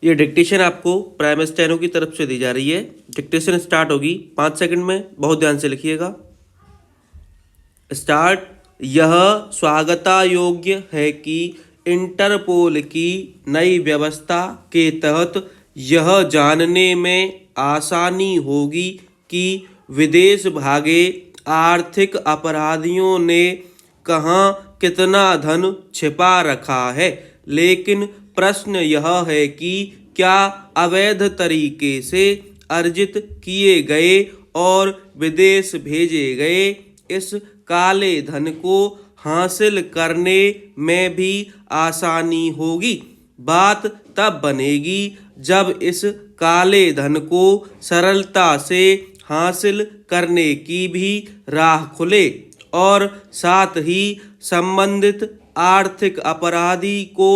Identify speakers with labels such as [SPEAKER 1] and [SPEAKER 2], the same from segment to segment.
[SPEAKER 1] ये डिक्टेशन आपको prime steno की तरफ से दी जा रही है। डिक्टेशन स्टार्ट होगी 5 सेकंड में, बहुत ध्यान से लिखिएगा। स्टार्ट। यह स्वागता योग्य है कि इंटरपोल की नई व्यवस्था के तहत यह जानने में आसानी होगी कि विदेश भागे आर्थिक अपराधियों ने कहाँ कितना धन छिपा रखा है। लेकिन प्रश्न यह है कि क्या अवैध तरीके से अर्जित किए गए और विदेश भेजे गए इस काले धन को हासिल करने में भी आसानी होगी। बात तब बनेगी जब इस काले धन को सरलता से हासिल करने की भी राह खुले और साथ ही संबंधित आर्थिक अपराधी को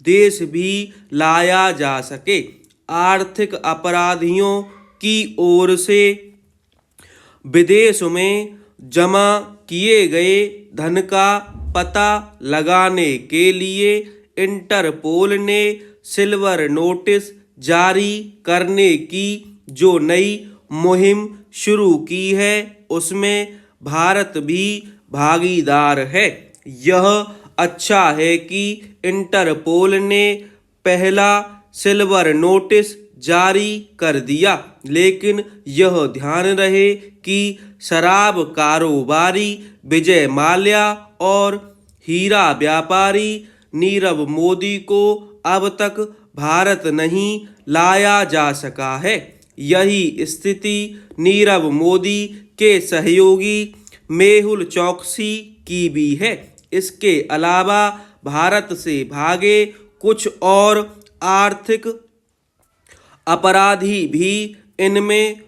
[SPEAKER 1] देश भी लाया जा सके। आर्थिक अपराधियों की ओर से विदेश में जमा किए गए धन का पता लगाने के लिए इंटरपोल ने सिल्वर नोटिस जारी करने की जो नई मुहिम शुरू की है उसमें भारत भी भागीदार है। यह अच्छा है कि इंटरपोल ने पहला सिल्वर नोटिस जारी कर दिया, लेकिन यह ध्यान रहे कि शराब कारोबारी विजय माल्या और हीरा व्यापारी नीरव मोदी को अब तक भारत नहीं लाया जा सका है। यही स्थिति नीरव मोदी के सहयोगी मेहुल चौकसी की भी है। इसके अलावा भारत से भागे कुछ और आर्थिक अपराधी भी, इनमें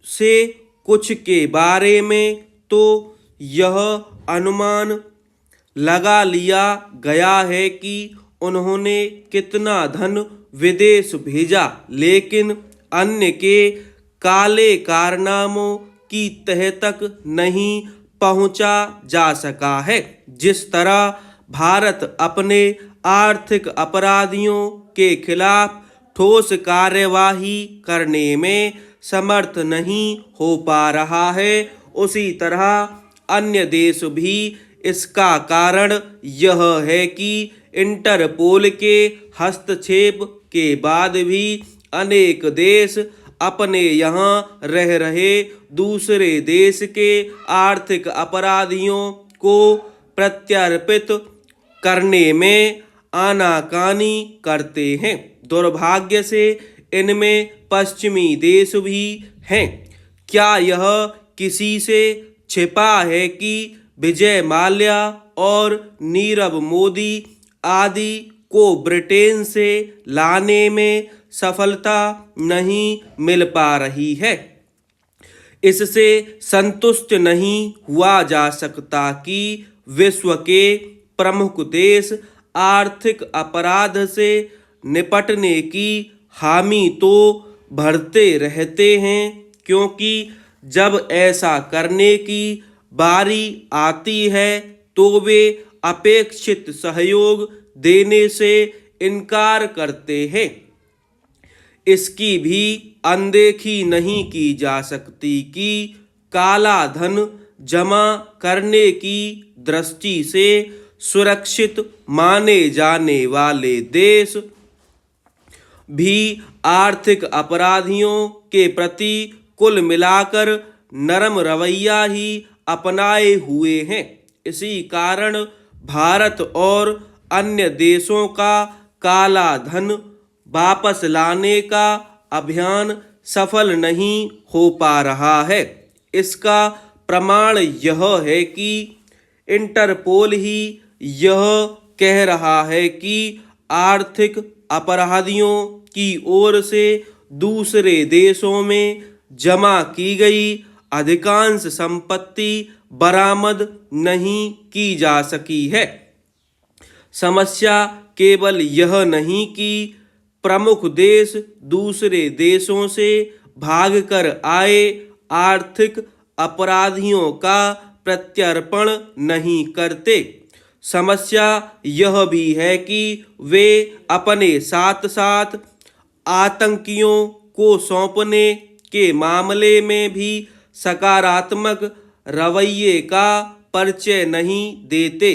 [SPEAKER 1] से कुछ के बारे में तो यह अनुमान लगा लिया गया है कि उन्होंने कितना धन विदेश भेजा, लेकिन अन्य के काले कारनामों की तह तक नहीं पहुंचा जा सका है। जिस तरह भारत अपने आर्थिक अपराधियों के खिलाफ ठोस कार्यवाही करने में समर्थ नहीं हो पा रहा है, उसी तरह अन्य देश भी। इसका कारण यह है कि इंटरपोल के हस्तक्षेप के बाद भी अनेक देश अपने यहाँ रह रहे दूसरे देश के आर्थिक अपराधियों को प्रत्यर्पित करने में आनाकानी करते हैं। दुर्भाग्य से इनमें पश्चिमी देश भी हैं। क्या यह किसी से छिपा है कि विजय माल्या और नीरव मोदी आदि को ब्रिटेन से लाने में सफलता नहीं मिल पा रही है। इससे संतुष्ट नहीं हुआ जा सकता कि विश्व के प्रमुख देश आर्थिक अपराध से निपटने की हामी तो भरते रहते हैं, क्योंकि जब ऐसा करने की बारी आती है तो वे अपेक्षित सहयोग देने से इनकार करते हैं। इसकी भी अनदेखी नहीं की जा सकती कि काला धन जमा करने की दृष्टि से सुरक्षित माने जाने वाले देश भी आर्थिक अपराधियों के प्रति कुल मिलाकर नरम रवैया ही अपनाए हुए हैं। इसी कारण भारत और अन्य देशों का काला धन वापस लाने का अभियान सफल नहीं हो पा रहा है। इसका प्रमाण यह है कि इंटरपोल ही यह कह रहा है कि आर्थिक अपराधियों की ओर से दूसरे देशों में जमा की गई अधिकांश संपत्ति बरामद नहीं की जा सकी है। समस्या केवल यह नहीं कि प्रमुख देश दूसरे देशों से भागकर आए आर्थिक अपराधियों का प्रत्यर्पण नहीं करते। समस्या यह भी है कि वे अपने साथ साथ आतंकियों को सौंपने के मामले में भी सकारात्मक रवैये का परिचय नहीं देते।